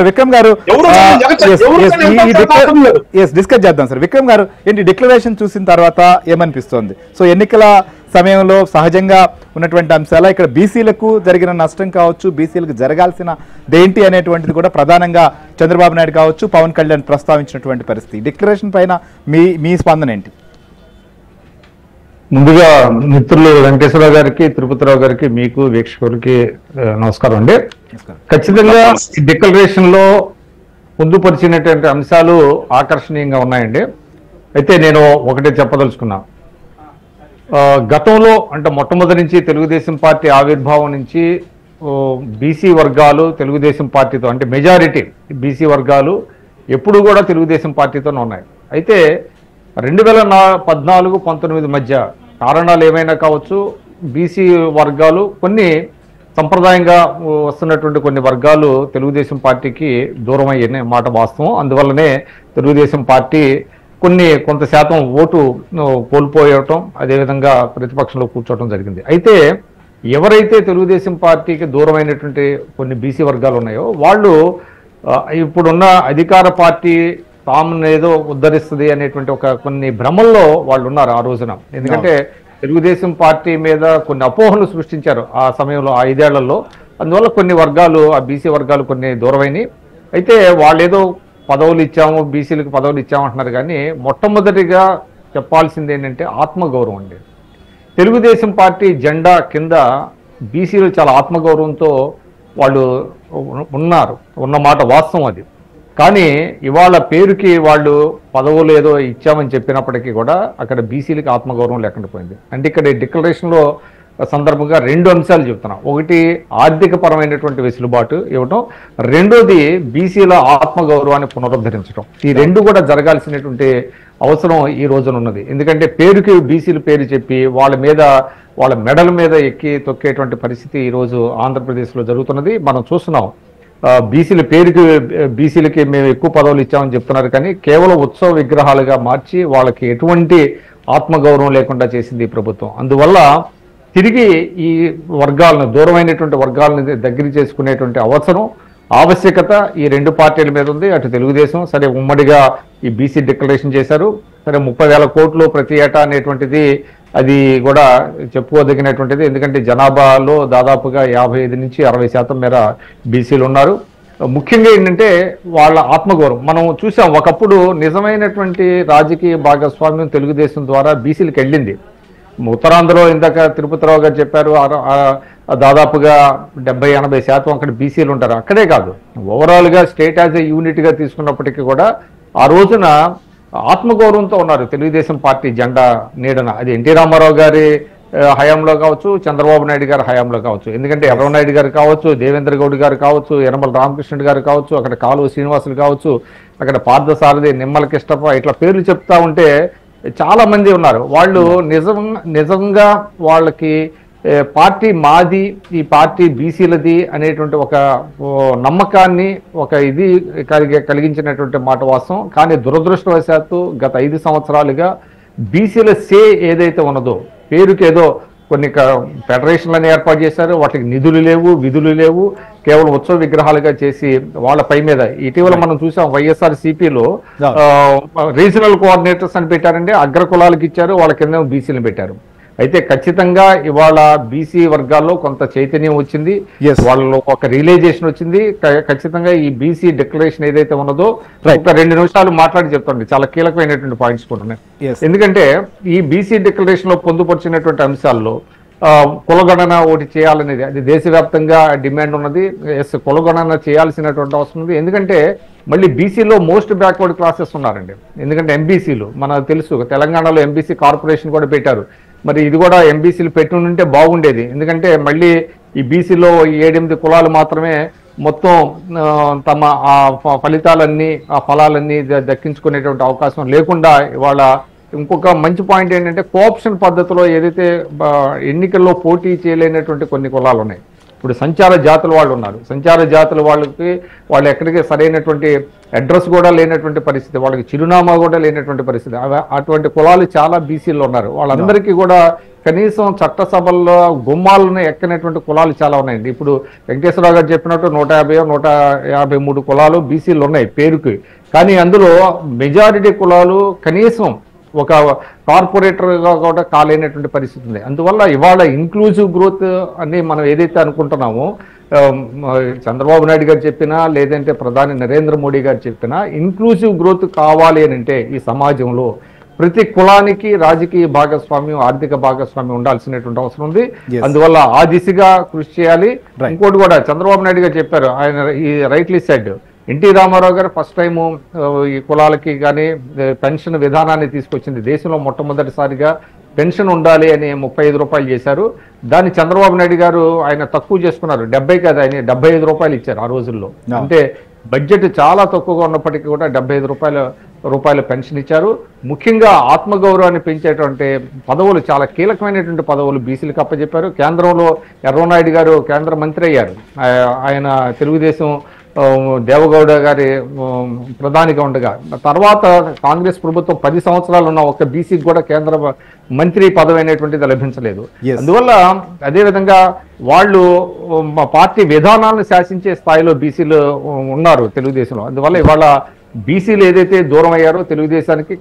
విక్రమ్ గారు డిస్కస్ చేద్దాం సార్. విక్రమ్ గారు ఏంటి డిక్లరేషన్ చూసిన తర్వాత ఏమనిపిస్తోంది? సో ఎన్నికల సమయంలో సహజంగా ఉన్నటువంటి అంశాల ఇక్కడ బీసీలకు జరిగిన నష్టం కావచ్చు, బీసీలకు జరగాల్సిన దేంటి అనేటువంటిది కూడా ప్రధానంగా చంద్రబాబు నాయుడు కావచ్చు, పవన్ కళ్యాణ్ ప్రస్తావించినటువంటి పరిస్థితి. డిక్లరేషన్ పైన మీ స్పందన ఏంటి? ముందుగా మిత్రులు వెంకటేశ్వరరావు గారికి, తిరుపతిరావు గారికి, మీకు వీక్షకులకి నమస్కారం అండి. ఖచ్చితంగా ఈ డిక్లరేషన్ లో పొందుపరిచినటువంటి అంశాలు ఆకర్షణీయంగా ఉన్నాయండి. అయితే నేను ఒకటే చెప్పదలుచుకున్నా. గతంలో అంటే మొట్టమొదటి నుంచి తెలుగుదేశం పార్టీ ఆవిర్భావం నుంచి బీసీ వర్గాలు తెలుగుదేశం పార్టీతో అంటే మెజారిటీ బీసీ వర్గాలు ఎప్పుడు కూడా తెలుగుదేశం పార్టీతోనే ఉన్నాయి. అయితే 2014-19 మధ్య కారణాలు ఏమైనా కావచ్చు, బీసీ వర్గాలు కొన్ని సంప్రదాయంగా వస్తున్నటువంటి కొన్ని వర్గాలు తెలుగుదేశం పార్టీకి దూరం అయ్యే మాట వాస్తవం. అందువల్లనే తెలుగుదేశం పార్టీ కొంత శాతం ఓటు కోల్పోయటం, అదేవిధంగా ప్రతిపక్షంలో కూర్చోవటం జరిగింది. అయితే ఎవరైతే తెలుగుదేశం పార్టీకి దూరమైనటువంటి కొన్ని బీసీ వర్గాలు ఉన్నాయో వాళ్ళు ఇప్పుడున్న అధికార పార్టీ తాము ఏదో ఉద్ధరిస్తుంది అనేటువంటి కొన్ని భ్రమల్లో వాళ్ళు ఉన్నారు ఆ రోజున. ఎందుకంటే తెలుగుదేశం పార్టీ మీద కొన్ని అపోహలు సృష్టించారు ఆ సమయంలో, ఆ 5 ఏళ్లలో. అందువల్ల కొన్ని వర్గాలు, ఆ బీసీ వర్గాలు కొన్ని దూరమైనవి. అయితే వాళ్ళు ఏదో పదవులు ఇచ్చాము, బీసీలకు పదవులు ఇచ్చామంటున్నారు. కానీ మొట్టమొదటిగా చెప్పాల్సింది ఏంటంటే ఆత్మగౌరవం అండి. తెలుగుదేశం పార్టీ జెండా కింద బీసీలు చాలా ఆత్మగౌరవంతో వాళ్ళు ఉన్నమాట వాస్తవం అది. కానీ ఇవాళ పేరుకి వాళ్ళు పదవులు ఏదో ఇచ్చామని చెప్పినప్పటికీ కూడా అక్కడ బీసీలకి ఆత్మగౌరవం లేకుండా పోయింది. అంటే ఇక్కడ డిక్లరేషన్లో సందర్భంగా 2 అంశాలు చెప్తున్నాం. ఒకటి ఆర్థిక పరమైనటువంటి వెసులుబాటు ఇవ్వటం, రెండోది బీసీల ఆత్మగౌరవాన్ని పునరుద్ధరించడం. ఈ 2 కూడా జరగాల్సినటువంటి అవసరం ఈ రోజున ఉన్నది. ఎందుకంటే పేరుకి బీసీల పేరు చెప్పి వాళ్ళ మెడల మీద ఎక్కి తొక్కేటువంటి పరిస్థితి ఈరోజు ఆంధ్రప్రదేశ్లో జరుగుతున్నది. మనం చూస్తున్నాం. బీసీల పేరుకి బీసీలకి మేము ఎక్కువ పదవులు ఇచ్చామని చెప్తున్నారు, కానీ కేవలం ఉత్సవ విగ్రహాలుగా మార్చి వాళ్ళకి ఎటువంటి ఆత్మగౌరవం లేకుండా చేసింది ఈ ప్రభుత్వం. అందువల్ల తిరిగి ఈ వర్గాలను, దూరమైనటువంటి వర్గాలను దగ్గర చేసుకునేటువంటి ఆవశ్యకత ఈ 2 పార్టీల మీద ఉంది. అటు తెలుగుదేశం సరే ఉమ్మడిగా ఈ బీసీ డిక్లరేషన్ చేశారు. సరే 30,000 కోట్లు ప్రతి ఏటా అనేటువంటిది అది కూడా చెప్పుకోదగినటువంటిది. ఎందుకంటే జనాభాలో దాదాపుగా 55-60% మేర బీసీలు ఉన్నారు. ముఖ్యంగా ఏంటంటే వాళ్ళ ఆత్మగౌరవం మనం చూసాం. ఒకప్పుడు నిజమైనటువంటి రాజకీయ భాగస్వామ్యం తెలుగుదేశం ద్వారా బీసీలకు వెళ్ళింది. ఉత్తరాంధ్రలో ఇందాక తిరుపతిరావు గారు చెప్పారు, దాదాపుగా 70-80% అక్కడ బీసీలు ఉంటారు. అక్కడే కాదు, ఓవరాల్గా స్టేట్ యాజ్ ఏ యూనిట్గా తీసుకున్నప్పటికీ కూడా ఆ రోజున ఆత్మగౌరవంతో ఉన్నారు తెలుగుదేశం పార్టీ జెండా నీడన. అది ఎన్టీ రామారావు గారి హయాంలో కావచ్చు, చంద్రబాబు నాయుడు గారి హయాంలో కావచ్చు. ఎందుకంటే ఎర్రనాయుడు గారు కావచ్చు, దేవేంద్ర గౌడ్ గారు కావచ్చు, యనమల రామకృష్ణుడు గారు కావచ్చు, అక్కడ కాలువ శ్రీనివాసులు కావచ్చు, అక్కడ పార్థసారథి, నిమ్మల కిష్టప్ప, ఇట్లా పేర్లు చెప్తా ఉంటే చాలా మంది ఉన్నారు. వాళ్ళు నిజంగా వాళ్ళకి పార్టీ మాది, ఈ పార్టీ బీసీలది అనేటువంటి ఒక నమ్మకాన్ని ఇది కలిగించినటువంటి మాట వాస్తవం. కానీ దురదృష్టవశాత్తు గత 5 సంవత్సరాలుగా బీసీల ఏదైతే ఉన్నదో, పేరుకేదో కొన్ని ఫెడరేషన్లను ఏర్పాటు చేశారు, వాటికి నిధులు లేవు, విధులు లేవు, కేవలం ఉత్సవ విగ్రహాలుగా చేసి వాళ్ళపై మీద ఇటీవల మనం చూసాం. వైఎస్ఆర్ సిపిలో రీజనల్ కోఆర్డినేటర్స్ అని పెట్టారండి, అగ్ర కులాలకు ఇచ్చారు, వాళ్ళ కింద బీసీలను పెట్టారు. అయితే ఖచ్చితంగా ఇవాళ బీసీ వర్గాల్లో కొంత చైతన్యం వచ్చింది, వాళ్ళలో ఒక రియలైజేషన్ వచ్చింది. ఖచ్చితంగా ఈ బీసీ డిక్లరేషన్ ఏదైతే ఉన్నదో ఒక 2 నిమిషాలు మాట్లాడి చెప్తాండి. చాలా కీలకమైనటువంటి పాయింట్స్ కూడా ఉన్నాయి. ఎందుకంటే ఈ బీసీ డిక్లరేషన్ లో పొందుపరిచినటువంటి అంశాల్లో కులగణన ఒకటి చేయాలనేది అది దేశవ్యాప్తంగా డిమాండ్ ఉన్నది. కులగణన చేయాల్సినటువంటి అవసరం ఉంది. ఎందుకంటే మళ్ళీ బీసీలో మోస్ట్ బ్యాక్వర్డ్ క్లాసెస్ ఉన్నారండి. ఎందుకంటే ఎంబీసీలు మనకు తెలుసు, తెలంగాణలో ఎంబీసీ కార్పొరేషన్ కూడా పెట్టారు. మరి ఇది కూడా ఎంబీసీలు పెట్టుకుంటే బాగుండేది. ఎందుకంటే మళ్ళీ ఈ బీసీలో 7-8 కులాలు మాత్రమే మొత్తం తమ ఆ ఫలితాలన్నీ, ఆ ఫలాలన్నీ దక్కించుకునేటువంటి అవకాశం లేకుండా ఇవాళ ఇంకొక మంచి పాయింట్ ఏంటంటే కోఆప్షన్ పద్ధతిలో ఏదైతే ఎన్నికల్లో పోటీ చేయలేనటువంటి కొన్ని కులాలు ఉన్నాయి. ఇప్పుడు సంచార జాతుల వాళ్ళు ఉన్నారు. సంచార జాతుల వాళ్ళు ఎక్కడికి సరైనటువంటి అడ్రస్ కూడా లేనటువంటి పరిస్థితి, వాళ్ళకి చిరునామా కూడా లేనటువంటి పరిస్థితి. అటువంటి కులాలు చాలా బీసీలు ఉన్నారు. వాళ్ళందరికీ కూడా కనీసం చట్టసభల్లో గుమ్మాలను ఎక్కనటువంటి కులాలు చాలా ఉన్నాయండి. ఇప్పుడు వెంకటేశ్వరరావు గారు చెప్పినట్టు 153 కులాలు బీసీలు ఉన్నాయి పేరుకి, కానీ అందులో మెజారిటీ కులాలు కనీసం ఒక కార్పొరేటర్గా కూడా కాలేనటువంటి పరిస్థితి ఉంది. అందువల్ల ఇవాళ ఇంక్లూజివ్ గ్రోత్ అని మనం ఏదైతే అనుకుంటున్నామో, చంద్రబాబు నాయుడు గారు చెప్పినా లేదంటే ప్రధాని నరేంద్ర మోడీ గారు చెప్పినా, ఇంక్లూజివ్ గ్రోత్ కావాలి అని అంటే ఈ సమాజంలో ప్రతి కులానికి రాజకీయ భాగస్వామ్యం, ఆర్థిక భాగస్వామ్యం ఉండాల్సినటువంటి అవసరం ఉంది. అందువల్ల ఆ దిశగా కృషి చేయాలి. ఇంకోటి కూడా చంద్రబాబు నాయుడు గారు చెప్పారు, ఆయన ఈ రైట్లీ సెడ్, ఎన్టీ రామారావు గారు ఫస్ట్ టైము ఈ కులాలకి కానీ పెన్షన్ విధానాన్ని తీసుకొచ్చింది. దేశంలో మొట్టమొదటిసారిగా పెన్షన్ ఉండాలి అని 35 రూపాయలు చేశారు. దాన్ని చంద్రబాబు నాయుడు గారు ఆయన తక్కువ చేసుకున్నారు, 70 కాదు, ఆయన 75 రూపాయలు ఇచ్చారు ఆ రోజుల్లో. అంటే బడ్జెట్ చాలా తక్కువగా ఉన్నప్పటికీ కూడా 75 రూపాయల పెన్షన్ ఇచ్చారు. ముఖ్యంగా ఆత్మగౌరవాన్ని పెంచేటువంటి పదవులు, చాలా కీలకమైనటువంటి పదవులు బీసీలకు అప్పచెప్పారు. కేంద్రంలో ఎర్రనాయుడు గారు కేంద్ర మంత్రి అయ్యారు. ఆయన తెలుగుదేశం దేవగౌడ గారి ప్రధానిగా ఉండగా, తర్వాత కాంగ్రెస్ ప్రభుత్వం 10 సంవత్సరాలు ఉన్న ఒక బీసీకి కూడా కేంద్ర మంత్రి పదవి అనేటువంటిది లభించలేదు. అందువల్ల అదేవిధంగా వాళ్ళు పార్టీ విధానాలను శాసించే స్థాయిలో బీసీలు ఉన్నారు తెలుగుదేశంలో. అందువల్ల ఇవాళ బీసీలు ఏదైతే దూరం అయ్యారో తెలుగుదేశానికి